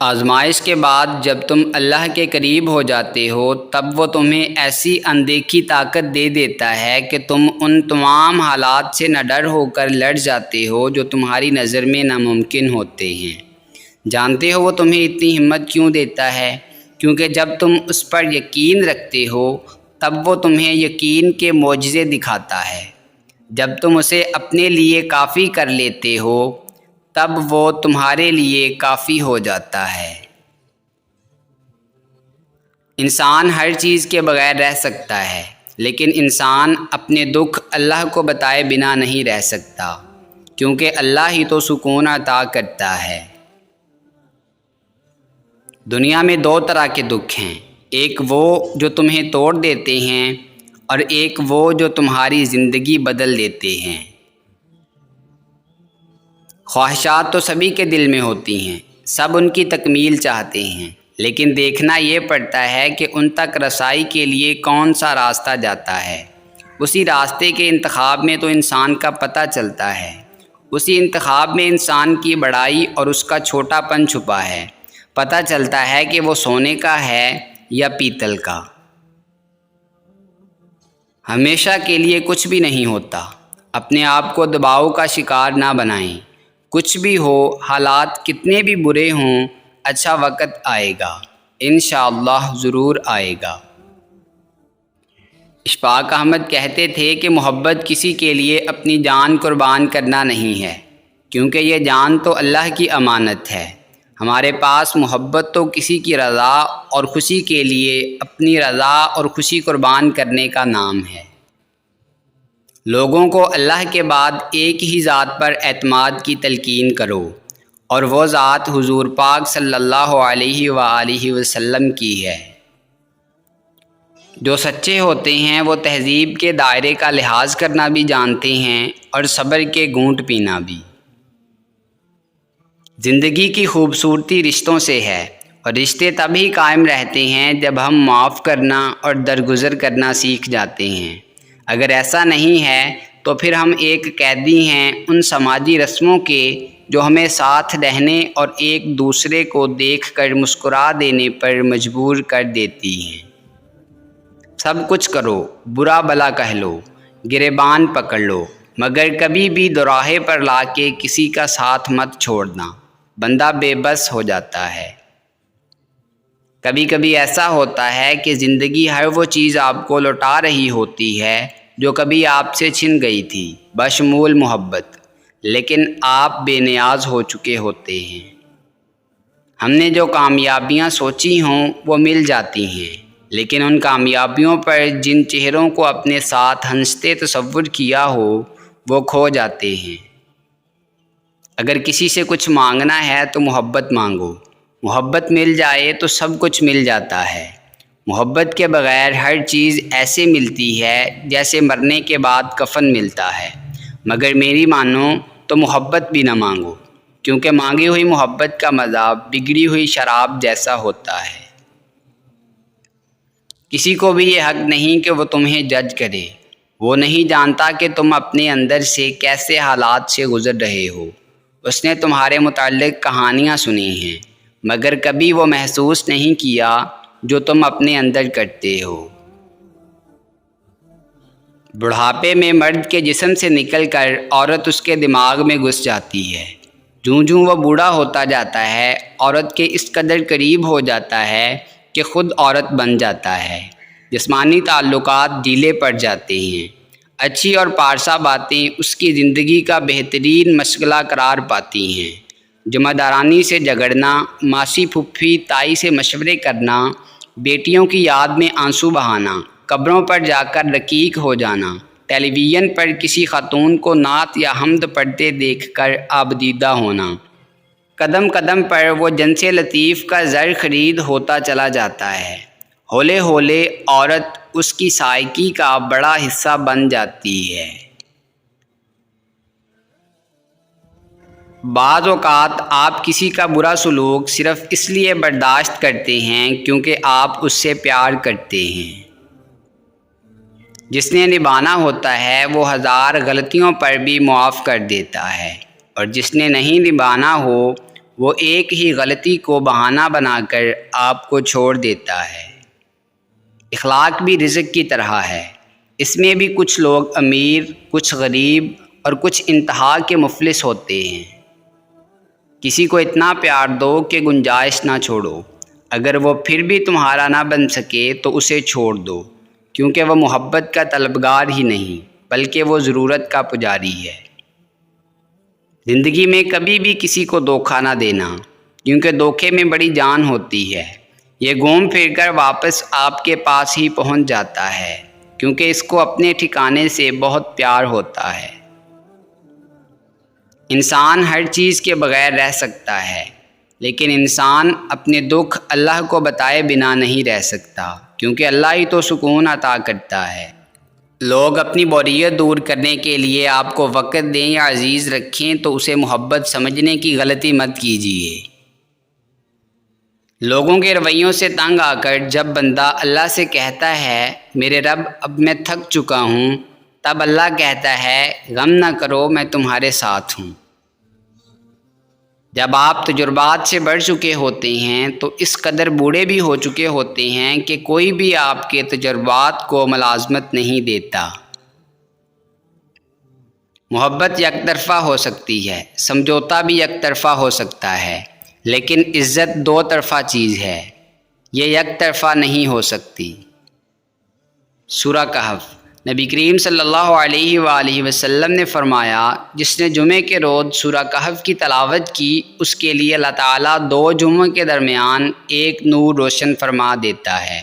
آزمائش کے بعد جب تم اللہ کے قریب ہو جاتے ہو تب وہ تمہیں ایسی اندیکھی طاقت دے دیتا ہے کہ تم ان تمام حالات سے نہ ڈر ہو کر لڑ جاتے ہو جو تمہاری نظر میں ناممکن ہوتے ہیں۔ جانتے ہو وہ تمہیں اتنی ہمت کیوں دیتا ہے؟ کیونکہ جب تم اس پر یقین رکھتے ہو تب وہ تمہیں یقین کے معجزے دکھاتا ہے۔ جب تم اسے اپنے لیے کافی کر لیتے ہو تب وہ تمہارے لیے کافی ہو جاتا ہے۔ انسان ہر چیز کے بغیر رہ سکتا ہے، لیکن انسان اپنے دکھ اللہ کو بتائے بنا نہیں رہ سکتا، کیونکہ اللہ ہی تو سکون عطا کرتا ہے۔ دنیا میں دو طرح کے دکھ ہیں، ایک وہ جو تمہیں توڑ دیتے ہیں اور ایک وہ جو تمہاری زندگی بدل دیتے ہیں۔ خواہشات تو سبھی کے دل میں ہوتی ہیں، سب ان کی تکمیل چاہتے ہیں، لیکن دیکھنا یہ پڑتا ہے کہ ان تک رسائی کے لیے کون سا راستہ جاتا ہے۔ اسی راستے کے انتخاب میں تو انسان کا پتہ چلتا ہے، اسی انتخاب میں انسان کی بڑائی اور اس کا چھوٹا پن چھپا ہے۔ پتہ چلتا ہے کہ وہ سونے کا ہے یا پیتل کا۔ ہمیشہ کے لیے کچھ بھی نہیں ہوتا۔ اپنے آپ کو دباؤ کا شکار نہ بنائیں۔ کچھ بھی ہو، حالات کتنے بھی برے ہوں، اچھا وقت آئے گا، انشاءاللہ ضرور آئے گا۔ اشفاق احمد کہتے تھے کہ محبت کسی کے لیے اپنی جان قربان کرنا نہیں ہے، کیونکہ یہ جان تو اللہ کی امانت ہے۔ ہمارے پاس محبت تو کسی کی رضا اور خوشی کے لیے اپنی رضا اور خوشی قربان کرنے کا نام ہے۔ لوگوں کو اللہ کے بعد ایک ہی ذات پر اعتماد کی تلقین کرو، اور وہ ذات حضور پاک صلی اللہ علیہ وآلہ وسلم کی ہے۔ جو سچے ہوتے ہیں وہ تہذیب کے دائرے کا لحاظ کرنا بھی جانتے ہیں اور صبر کے گھونٹ پینا بھی۔ زندگی کی خوبصورتی رشتوں سے ہے، اور رشتے تبھی قائم رہتے ہیں جب ہم معاف کرنا اور درگزر کرنا سیکھ جاتے ہیں۔ اگر ایسا نہیں ہے تو پھر ہم ایک قیدی ہیں ان سماجی رسموں کے جو ہمیں ساتھ رہنے اور ایک دوسرے کو دیکھ کر مسکرا دینے پر مجبور کر دیتی ہیں۔ سب کچھ کرو، برا بھلا کہہ لو، گریبان پکڑ لو، مگر کبھی بھی دوراہے پر لا کے کسی کا ساتھ مت چھوڑنا، بندہ بے بس ہو جاتا ہے۔ کبھی کبھی ایسا ہوتا ہے کہ زندگی ہر وہ چیز آپ کو لوٹا رہی ہوتی ہے جو کبھی آپ سے چھن گئی تھی، بشمول محبت، لیکن آپ بے نیاز ہو چکے ہوتے ہیں۔ ہم نے جو کامیابیاں سوچی ہوں وہ مل جاتی ہیں، لیکن ان کامیابیوں پر جن چہروں کو اپنے ساتھ ہنستے تصور کیا ہو وہ کھو جاتے ہیں۔ اگر کسی سے کچھ مانگنا ہے تو محبت مانگو، محبت مل جائے تو سب کچھ مل جاتا ہے۔ محبت کے بغیر ہر چیز ایسے ملتی ہے جیسے مرنے کے بعد کفن ملتا ہے، مگر میری مانو تو محبت بھی نہ مانگو، کیونکہ مانگی ہوئی محبت کا مزہ بگڑی ہوئی شراب جیسا ہوتا ہے۔ کسی کو بھی یہ حق نہیں کہ وہ تمہیں جج کرے، وہ نہیں جانتا کہ تم اپنے اندر سے کیسے حالات سے گزر رہے ہو۔ اس نے تمہارے متعلق کہانیاں سنی ہیں، مگر کبھی وہ محسوس نہیں کیا جو تم اپنے اندر کرتے ہو۔ بڑھاپے میں مرد کے جسم سے نکل کر عورت اس کے دماغ میں گھس جاتی ہے۔ جوں جوں وہ بوڑھا ہوتا جاتا ہے، عورت کے اس قدر قریب ہو جاتا ہے کہ خود عورت بن جاتا ہے۔ جسمانی تعلقات ڈھیلے پڑ جاتے ہیں، اچھی اور پارسا باتیں اس کی زندگی کا بہترین مشغلہ قرار پاتی ہیں۔ ذمہ دارانی سے جھگڑنا، ماسی پھپھی تائی سے مشورے کرنا، بیٹیوں کی یاد میں آنسو بہانا، قبروں پر جا کر رقیق ہو جانا، ٹیلی ویژن پر کسی خاتون کو نعت یا حمد پڑھتے دیکھ کر آبدیدہ ہونا۔ قدم قدم پر وہ جنس لطیف کا زر خرید ہوتا چلا جاتا ہے۔ ہولے ہولے عورت اس کی سائیکی کا بڑا حصہ بن جاتی ہے۔ بعض اوقات آپ کسی کا برا سلوک صرف اس لیے برداشت کرتے ہیں کیونکہ آپ اس سے پیار کرتے ہیں۔ جس نے نبھانا ہوتا ہے وہ ہزار غلطیوں پر بھی معاف کر دیتا ہے، اور جس نے نہیں نبھانا ہو وہ ایک ہی غلطی کو بہانہ بنا کر آپ کو چھوڑ دیتا ہے۔ اخلاق بھی رزق کی طرح ہے، اس میں بھی کچھ لوگ امیر، کچھ غریب اور کچھ انتہا کے مفلس ہوتے ہیں۔ کسی کو اتنا پیار دو کہ گنجائش نہ چھوڑو، اگر وہ پھر بھی تمہارا نہ بن سکے تو اسے چھوڑ دو، کیونکہ وہ محبت کا طلبگار ہی نہیں بلکہ وہ ضرورت کا پجاری ہے۔ زندگی میں کبھی بھی کسی کو دھوکہ نہ دینا، کیونکہ دھوکے میں بڑی جان ہوتی ہے۔ یہ گھوم پھر کر واپس آپ کے پاس ہی پہنچ جاتا ہے، کیونکہ اس کو اپنے ٹھکانے سے بہت پیار ہوتا ہے۔ انسان ہر چیز کے بغیر رہ سکتا ہے، لیکن انسان اپنے دکھ اللہ کو بتائے بنا نہیں رہ سکتا، کیونکہ اللہ ہی تو سکون عطا کرتا ہے۔ لوگ اپنی بوریت دور کرنے کے لیے آپ کو وقت دیں یا عزیز رکھیں تو اسے محبت سمجھنے کی غلطی مت کیجیے۔ لوگوں کے رویوں سے تنگ آ کر جب بندہ اللہ سے کہتا ہے میرے رب اب میں تھک چکا ہوں، تب اللہ کہتا ہے غم نہ کرو میں تمہارے ساتھ ہوں۔ جب آپ تجربات سے بڑھ چکے ہوتے ہیں تو اس قدر بوڑھے بھی ہو چکے ہوتے ہیں کہ کوئی بھی آپ کے تجربات کو ملازمت نہیں دیتا۔ محبت یک طرفہ ہو سکتی ہے، سمجھوتا بھی یک طرفہ ہو سکتا ہے، لیکن عزت دو طرفہ چیز ہے، یہ یک طرفہ نہیں ہو سکتی۔ سورہ کہف۔ نبی کریم صلی اللہ علیہ وآلہ وسلم نے فرمایا جس نے جمعے کے روز سورہ کہف کی تلاوت کی اس کے لیے اللہ تعالیٰ 2 جمعوں کے درمیان ایک نور روشن فرما دیتا ہے۔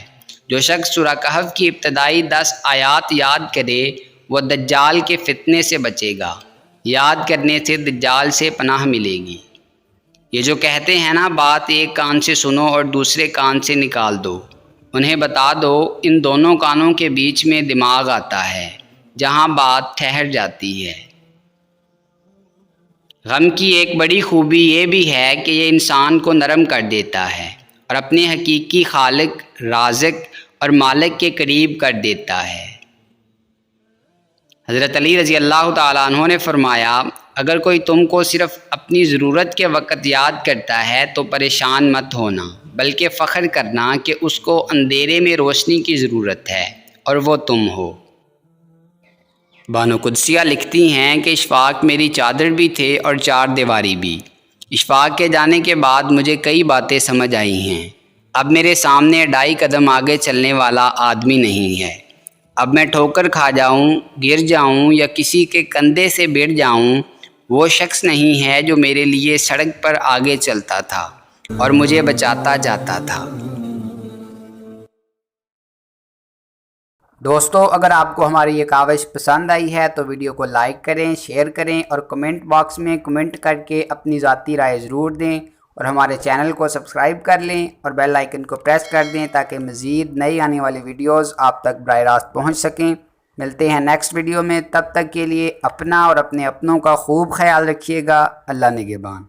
جو شخص سورہ کہف کی ابتدائی 10 آیات یاد کرے وہ دجال کے فتنے سے بچے گا۔ یاد کرنے سے دجال سے پناہ ملے گی۔ یہ جو کہتے ہیں نا بات ایک کان سے سنو اور دوسرے کان سے نکال دو، انہیں بتا دو ان دونوں کانوں کے بیچ میں دماغ آتا ہے جہاں بات ٹھہر جاتی ہے۔ غم کی ایک بڑی خوبی یہ بھی ہے کہ یہ انسان کو نرم کر دیتا ہے اور اپنے حقیقی خالق، رازق اور مالک کے قریب کر دیتا ہے۔ حضرت علی رضی اللہ تعالیٰ عنہ نے فرمایا اگر کوئی تم کو صرف اپنی ضرورت کے وقت یاد کرتا ہے تو پریشان مت ہونا، بلکہ فخر کرنا کہ اس کو اندھیرے میں روشنی کی ضرورت ہے اور وہ تم ہو۔ بانو قدسیہ لکھتی ہیں کہ اشفاق میری چادر بھی تھے اور 4 دیواری بھی۔ اشفاق کے جانے کے بعد مجھے کئی باتیں سمجھ آئی ہیں۔ اب میرے سامنے 2.5 قدم آگے چلنے والا آدمی نہیں ہے۔ اب میں ٹھوکر کھا جاؤں، گر جاؤں یا کسی کے کندھے سے بڑھ جاؤں، وہ شخص نہیں ہے جو میرے لیے سڑک پر آگے چلتا تھا اور مجھے بچاتا جاتا تھا۔ دوستو اگر آپ کو ہماری یہ کاوش پسند آئی ہے تو ویڈیو کو لائک کریں، شیئر کریں اور کمنٹ باکس میں کمنٹ کر کے اپنی ذاتی رائے ضرور دیں، اور ہمارے چینل کو سبسکرائب کر لیں اور بیل آئیکن کو پریس کر دیں تاکہ مزید نئی آنے والی ویڈیوز آپ تک براہ راست پہنچ سکیں۔ ملتے ہیں نیکسٹ ویڈیو میں، تب تک کے لیے اپنا اور اپنے اپنوں کا خوب خیال رکھیے گا۔ اللہ نگہبان۔